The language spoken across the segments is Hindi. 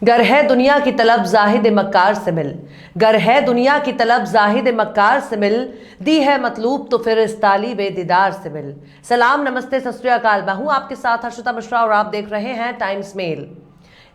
गर है दुनिया की तलब जाहिद मक्कार से मिल, गर है दुनिया की तलब जाहिद मक्कार से मिल, दी है मतलूब तो फिर इस तालीब दीदार से मिल। सलाम, नमस्ते, सत श्री अकाल। मैं हूं आपके साथ हर्षिता मिश्रा और आप देख रहे हैं टाइम्स मेल।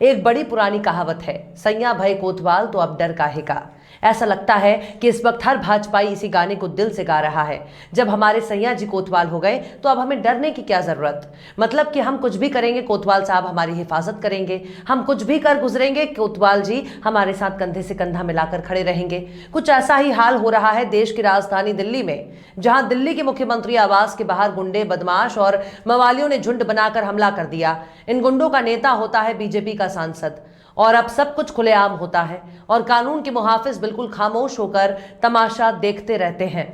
एक बड़ी पुरानी कहावत है, सैया भय कोतवाल तो अब डर काहे का। ऐसा लगता है कि इस वक्त हर भाजपाई इसी गाने को दिल से गा रहा है। जब हमारे सैया जी कोतवाल हो गए तो अब हमें डरने की क्या जरूरत। मतलब कि हम कुछ भी करेंगे, कोतवाल साहब हमारी हिफाजत करेंगे। हम कुछ भी कर गुजरेंगे, कोतवाल जी हमारे साथ कंधे से कंधा मिलाकर खड़े रहेंगे। कुछ ऐसा ही हाल हो रहा है देश की राजधानी दिल्ली में, जहां दिल्ली के मुख्यमंत्री आवास के बाहर गुंडे, बदमाश और मवालियों ने झुंड बनाकर हमला कर दिया। इन गुंडों का नेता होता है बीजेपी का सांसद, और अब सब कुछ खुलेआम होता है और कानून के मुहाफिज बिल्कुल खामोश होकर तमाशा देखते रहते हैं।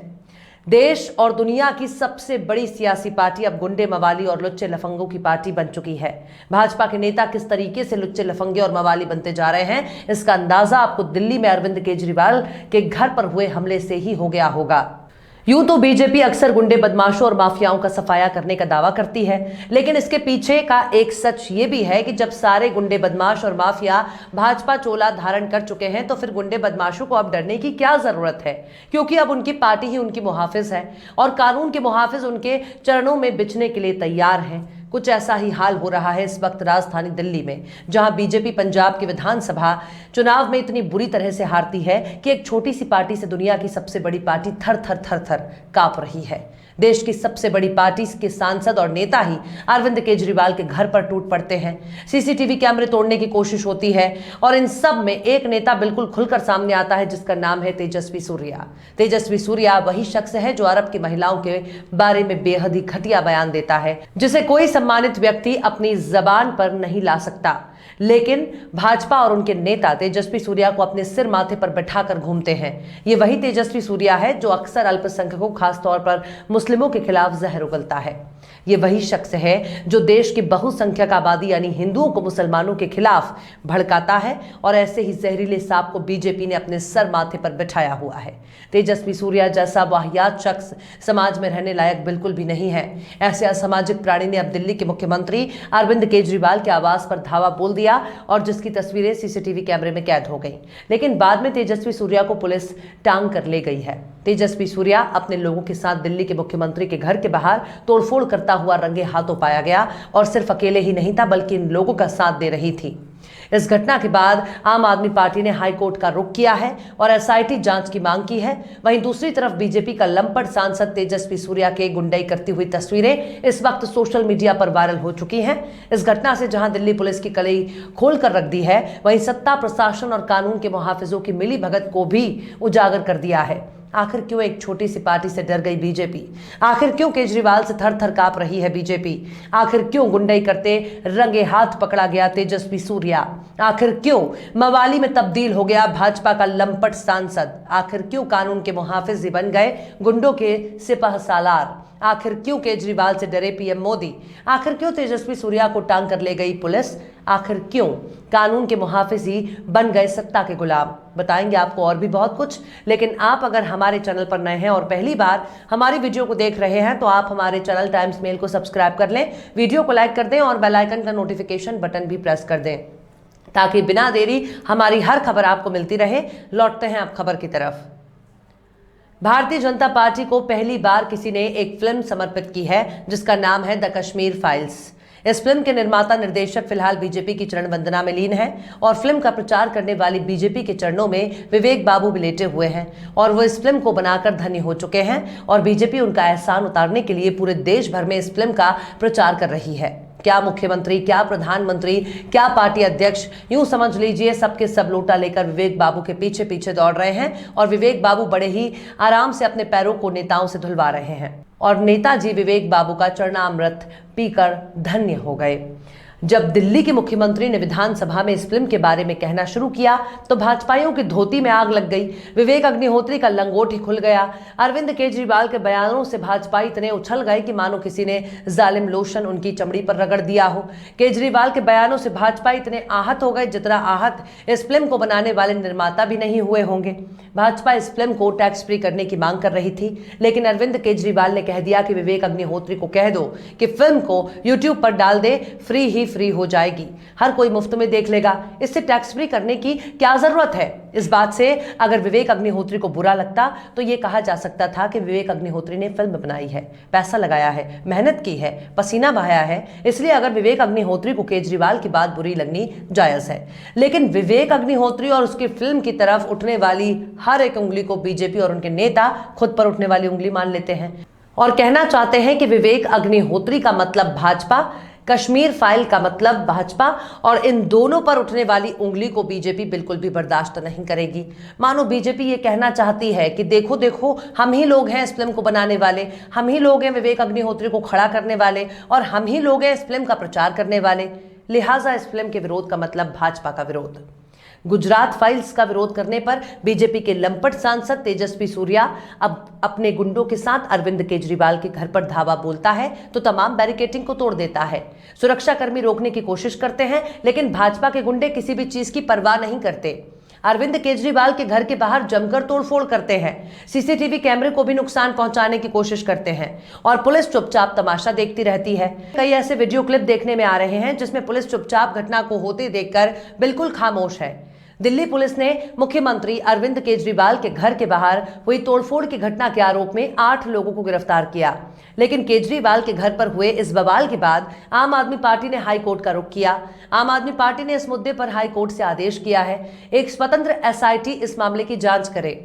देश और दुनिया की सबसे बड़ी सियासी पार्टी अब गुंडे, मवाली और लुच्चे लफंगों की पार्टी बन चुकी है। भाजपा के नेता किस तरीके से लुच्चे, लफंगे और मवाली बनते जा रहे हैं, इसका अंदाजा आपको दिल्ली में अरविंद केजरीवाल के घर पर हुए हमले से ही हो गया होगा। यूं तो बीजेपी अक्सर गुंडे, बदमाशों और माफियाओं का सफाया करने का दावा करती है, लेकिन इसके पीछे का एक सच ये भी है कि जब सारे गुंडे, बदमाश और माफिया भाजपा चोला धारण कर चुके हैं तो फिर गुंडे, बदमाशों को अब डरने की क्या जरूरत है, क्योंकि अब उनकी पार्टी ही उनकी मुहाफिज है और कानून के मुहाफिज उनके चरणों में बिछने के लिए तैयार हैं। कुछ ऐसा ही हाल हो रहा है इस वक्त राजधानी दिल्ली में, जहां बीजेपी पंजाब की विधानसभा चुनाव में इतनी बुरी तरह से हारती है कि एक छोटी सी पार्टी से दुनिया की सबसे बड़ी पार्टी थर थर थर थर कांप रही है। देश की सबसे बड़ी पार्टी के सांसद और नेता ही अरविंद केजरीवाल के घर पर टूट पड़ते हैं। सीसीटीवी कैमरे तोड़ने की कोशिश होती है और इन सब में एक नेता बिल्कुल खुलकर सामने आता है, जिसका नाम है तेजस्वी सूर्या। तेजस्वी सूर्या वही शख्स है जो अरब की महिलाओं के बारे में बेहद ही घटिया बयान देता है, जिसे कोई सम्मानित व्यक्ति अपनी जबान पर नहीं ला सकता। लेकिन भाजपा और उनके नेता तेजस्वी सूर्या को अपने सिर माथे पर बैठाकर घूमते हैं। ये वही तेजस्वी सूर्या है जो अक्सर अल्पसंख्यकों, खासतौर पर मुस्लिमों के खिलाफ जहर उगलता है। ये वही शख्स है जो देश की बहुसंख्यक आबादी यानी हिंदुओं को मुसलमानों के खिलाफ भड़काता है, और ऐसे ही जहरीले सांप को बीजेपी ने अपने सर माथे पर बिठाया हुआ है। तेजस्वी सूर्या जैसा वाहियात शख्स समाज में रहने लायक बिल्कुल भी नहीं है। ऐसे असामाजिक प्राणी ने अब दिल्ली के मुख्यमंत्री अरविंद केजरीवाल के आवास पर धावा बोल दिया और जिसकी तस्वीरें सीसीटीवी कैमरे में कैद हो गई। लेकिन बाद में तेजस्वी सूर्या को पुलिस टांग कर ले गई है। तेजस्वी सूर्या अपने लोगों के साथ दिल्ली के मुख्यमंत्री के घर के बाहर तोड़फोड़ करता हुआ रंगे हाथों पाया गया, और सिर्फ अकेले ही नहीं था बल्कि इन लोगों का साथ दे रही थी। इस घटना के बाद आम आदमी पार्टी ने हाई कोर्ट का रुख किया है और एसआईटी जांच की मांग की है। वहीं दूसरी तरफ बीजेपी का लंपट सांसद तेजस्वी सूर्या के गुंडाई करती हुई तस्वीरें इस वक्त सोशल मीडिया पर वायरल हो चुकी हैं। इस घटना से जहां दिल्ली पुलिस की कलई खोल कर रख दी है, वहीं सत्ता, प्रशासन और कानून के मुहाफिजों की मिली भगत को भी उजागर कर दिया है। आखिर क्यों एक छोटी सी पार्टी से डर गई बीजेपी? आखिर क्यों केजरीवाल से थर थर कांप रही है बीजेपी? आखिर क्यों गुंडाई करते रंगे हाथ पकड़ा गया तेजस्वी सूर्या? आखिर क्यों मवाली में तब्दील हो गया भाजपा का लंपट सांसद? आखिर क्यों कानून के मुहाफिज ही बन गए गुंडों के सिपह सालार? आखिर क्यों केजरीवाल से डरे पीएम मोदी? आखिर क्यों तेजस्वी सूर्या को टांग कर ले गई पुलिस? आखिर क्यों कानून के मुहाफिज ही बन गए सत्ता के गुलाम? बताएंगे आपको और भी बहुत कुछ, लेकिन आप अगर हमारे चैनल पर नए हैं और पहली बार हमारी वीडियो को देख रहे हैं तो आप हमारे चैनल टाइम्स मेल को सब्सक्राइब कर लें, वीडियो को लाइक कर दें और बेल आइकन का नोटिफिकेशन बटन भी प्रेस कर दें, ताकि बिना देरी हमारी हर खबर आपको मिलती रहे। लौटते हैं अब खबर की तरफ। भारतीय जनता पार्टी को पहली बार किसी ने एक फिल्म समर्पित की है जिसका नाम है द कश्मीर फाइल्स। इस फिल्म के निर्माता निर्देशक फिलहाल बीजेपी की चरण वंदना में लीन है और फिल्म का प्रचार करने वाली बीजेपी के चरणों में विवेक बाबू भी लेटे हुए हैं और वो इस फिल्म को बनाकर धन्य हो चुके हैं और बीजेपी उनका एहसान उतारने के लिए पूरे देश भर में इस फिल्म का प्रचार कर रही है। क्या मुख्यमंत्री, क्या प्रधानमंत्री, क्या पार्टी अध्यक्ष, यूं समझ लीजिए सबके सब लोटा लेकर विवेक बाबू के पीछे पीछे दौड़ रहे हैं और विवेक बाबू बड़े ही आराम से अपने पैरों को नेताओं से धुलवा रहे हैं और नेताजी विवेक बाबू का चरणामृत पीकर धन्य हो गए। जब दिल्ली के मुख्यमंत्री ने विधानसभा में इस फिल्म के बारे में कहना शुरू किया तो भाजपाइयों की धोती में आग लग गई। विवेक अग्निहोत्री का लंगोट ही खुल गया। अरविंद केजरीवाल के बयानों से भाजपाई इतने उछल गए कि मानो किसी ने जालिम लोशन उनकी चमड़ी पर रगड़ दिया हो। केजरीवाल के बयानों से भाजपाई इतने आहत हो गए जितना आहत इस फिल्म को बनाने वाले निर्माता भी नहीं हुए होंगे। भाजपा इस फिल्म को टैक्स फ्री करने की मांग कर रही थी, लेकिन अरविंद केजरीवाल ने कह दिया कि विवेक अग्निहोत्री को कह दो कि फिल्म को यूट्यूब पर डाल दे, फ्री ही फ्री हो जाएगी, हर कोई मुफ्त में देख लेगा, इससे टैक्स फ्री करने की क्या जरूरत है। इस बात से अगर विवेक अग्निहोत्री को बुरा लगता तो ये कहा जा सकता था कि विवेक अग्निहोत्री ने फिल्म बनाई है, पैसा लगाया है, मेहनत की है, पसीना बहाया है, इसलिए अगर विवेक अग्निहोत्री को केजरीवाल की बात बुरी लगनी जायज है। लेकिन विवेक अग्निहोत्री और उसकी फिल्म की तरफ उठने वाली हर एक उंगली को बीजेपी और उनके नेता खुद पर उठने वाली उंगली मान लेते हैं और कहना चाहते हैं कि विवेक अग्निहोत्री का मतलब भाजपा, कश्मीर फाइल का मतलब भाजपा, और इन दोनों पर उठने वाली उंगली को बीजेपी बिल्कुल भी बर्दाश्त नहीं करेगी। मानो बीजेपी ये कहना चाहती है कि देखो देखो, हम ही लोग हैं इस फिल्म को बनाने वाले, हम ही लोग हैं विवेक अग्निहोत्री को खड़ा करने वाले, और हम ही लोग हैं इस फिल्म का प्रचार करने वाले, लिहाजा इस फिल्म के विरोध का मतलब भाजपा का विरोध। गुजरात फाइल्स का विरोध करने पर बीजेपी के लंपट सांसद तेजस्वी सूर्या अब अपने गुंडों के साथ अरविंद केजरीवाल के घर पर धावा बोलता है तो तमाम बैरिकेडिंग को तोड़ देता है। सुरक्षाकर्मी रोकने की कोशिश करते हैं, लेकिन भाजपा के गुंडे किसी भी चीज की परवाह नहीं करते। अरविंद केजरीवाल के घर के बाहर जमकर तोड़फोड़ करते हैं, सीसीटीवी कैमरे को भी नुकसान पहुंचाने की कोशिश करते हैं और पुलिस चुपचाप तमाशा देखती रहती है। कई ऐसे वीडियो क्लिप देखने में आ रहे हैं जिसमें पुलिस चुपचाप घटना को होते देखकर बिल्कुल खामोश है। दिल्ली पुलिस ने मुख्यमंत्री अरविंद केजरीवाल के घर के बाहर हुई तोड़फोड़ की घटना के आरोप में 8 लोगों को गिरफ्तार किया, लेकिन केजरीवाल के घर पर हुए इस बवाल के बाद आम आदमी पार्टी ने हाई कोर्ट का रुख किया। आम आदमी पार्टी ने इस मुद्दे पर हाई कोर्ट से आदेश किया है एक स्वतंत्र एसआईटी इस मामले की जांच करे।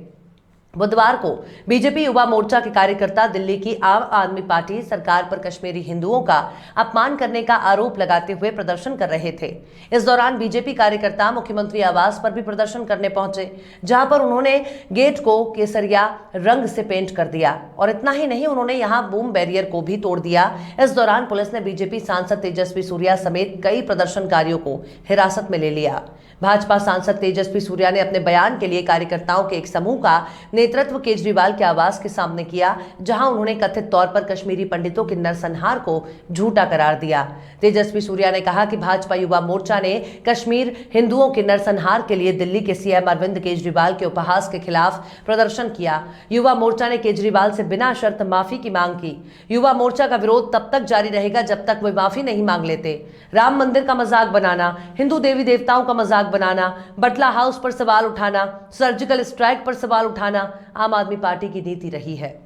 बुधवार को बीजेपी युवा मोर्चा के कार्यकर्ता दिल्ली की आम आदमी पार्टी सरकार पर कश्मीरी हिंदुओं का अपमान करने का आरोप लगाते हुए प्रदर्शन कर रहे थे। इस दौरान बीजेपी कार्यकर्ता मुख्यमंत्री आवास पर भी प्रदर्शन करने पहुंचे, जहां पर उन्होंने गेट को केसरिया रंग से पेंट कर दिया और इतना ही नहीं, उन्होंने यहां बूम बैरियर को भी तोड़ दिया। इस दौरान पुलिस ने बीजेपी सांसद तेजस्वी सूर्या समेत कई प्रदर्शनकारियों को हिरासत में ले लिया। भाजपा सांसद तेजस्वी सूर्या ने अपने बयान के लिए कार्यकर्ताओं के एक समूह का नेतृत्व केजरीवाल के आवास के सामने किया, जहां उन्होंने कथित तौर पर कश्मीरी पंडितों के नरसंहार को झूठा करार दिया। तेजस्वी सूर्या ने कहा कि भाजपा युवा मोर्चा ने कश्मीर हिंदुओं के नरसंहार के लिए दिल्ली के सीएम अरविंद केजरीवाल के उपहास के खिलाफ प्रदर्शन किया। युवा मोर्चा ने केजरीवाल से बिना शर्त माफी की मांग की। युवा मोर्चा का विरोध तब तक जारी रहेगा जब तक वे माफी नहीं मांग लेते। राम मंदिर का मजाक बनाना, हिंदू देवी देवताओं का मजाक बनाना, बटला हाउस पर सवाल उठाना, सर्जिकल स्ट्राइक पर सवाल उठाना आम आदमी पार्टी की नीति रही है।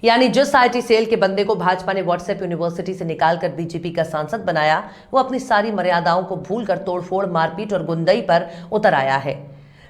यानी जिस आईटी सेल के बंदे को भाजपा ने व्हाट्सएप यूनिवर्सिटी से निकालकर बीजेपी का सांसद बनाया, वो अपनी सारी मर्यादाओं को भूलकर तोड़फोड़, मारपीट और गुंडई पर उतर आया है।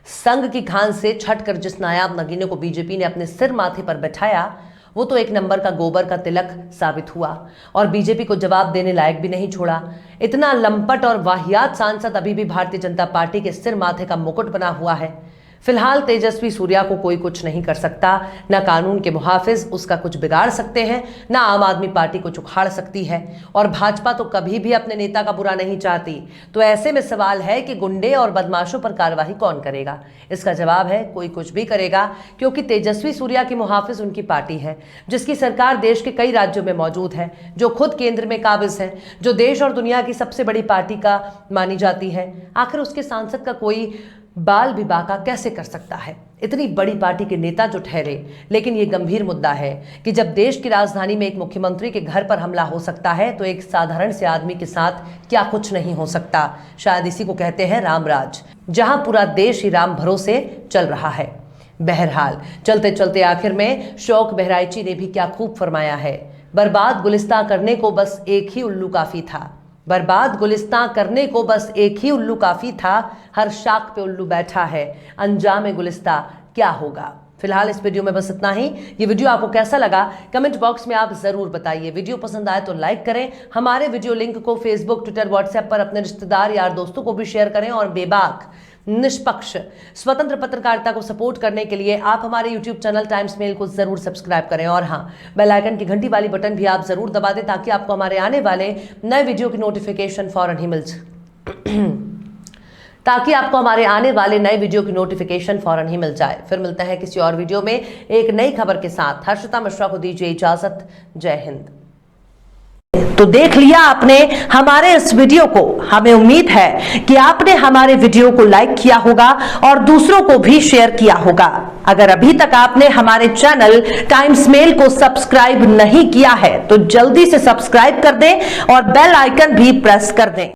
संघ की खान से छटकर जिस नायाब नगीने को बीजेपी ने अपने सिर माथे पर बैठाया, वो तो एक नंबर का गोबर का तिलक साबित हुआ और बीजेपी को जवाब देने लायक भी नहीं छोड़ा। इतना लंपट और वाहियात सांसद अभी भी भारतीय जनता पार्टी के सिर माथे का मुकुट बना हुआ है। फिलहाल तेजस्वी सूर्या को कोई कुछ नहीं कर सकता, न कानून के मुहाफिज उसका कुछ बिगाड़ सकते हैं, न आम आदमी पार्टी को उखाड़ सकती है, और भाजपा तो कभी भी अपने नेता का बुरा नहीं चाहती। तो ऐसे में सवाल है कि गुंडे और बदमाशों पर कार्रवाई कौन करेगा? इसका जवाब है कोई कुछ भी करेगा, क्योंकि तेजस्वी सूर्या की मुहाफिज उनकी पार्टी है, जिसकी सरकार देश के कई राज्यों में मौजूद है, जो खुद केंद्र में काबिज है, जो देश और दुनिया की सबसे बड़ी पार्टी का मानी जाती है। आखिर उसके सांसद का कोई बाल भी बाका कैसे कर सकता है? इतनी बड़ी पार्टी के नेता जो ठहरे। लेकिन यह गंभीर मुद्दा है कि जब देश की राजधानी में एक मुख्यमंत्री के घर पर हमला हो सकता है, तो एक साधारण से आदमी के साथ क्या कुछ नहीं हो सकता। शायद इसी को कहते हैं रामराज, जहां पूरा देश ही राम भरोसे चल रहा है। बहरहाल चलते चलते आखिर में शौक बहराइची ने भी क्या खूब फरमाया है, बर्बाद गुलिस्तां करने को बस एक ही उल्लू काफी था। बर्बाद गुलिस्तां करने को बस एक ही उल्लू काफी था, हर शाख पे उल्लू बैठा है, अंजाम गुलिस्तां क्या होगा। फिलहाल इस वीडियो में बस इतना ही। ये वीडियो आपको कैसा लगा कमेंट बॉक्स में आप जरूर बताइए। वीडियो पसंद आए तो लाइक करें, हमारे वीडियो लिंक को फेसबुक, ट्विटर, व्हाट्सएप पर अपने रिश्तेदार यार दोस्तों को भी शेयर करें, और बेबाक, निष्पक्ष, स्वतंत्र पत्रकारिता को सपोर्ट करने के लिए आप हमारे YouTube चैनल टाइम्स मेल को जरूर सब्सक्राइब करें, और हाँ, बेल आइकन की घंटी वाली बटन भी आप जरूर दबा दें ताकि आपको हमारे आने वाले नए वीडियो की नोटिफिकेशन फौरन ही मिल जाए। फिर मिलते हैं किसी और वीडियो में एक नई खबर के साथ। हर्षिता मिश्रा को दीजिए इजाजत। जय हिंद। तो देख लिया आपने हमारे इस वीडियो को। हमें उम्मीद है कि आपने हमारे वीडियो को लाइक किया होगा और दूसरों को भी शेयर किया होगा। अगर अभी तक आपने हमारे चैनल टाइम्स मेल को सब्सक्राइब नहीं किया है तो जल्दी से सब्सक्राइब कर दें और बेल आइकन भी प्रेस कर दें।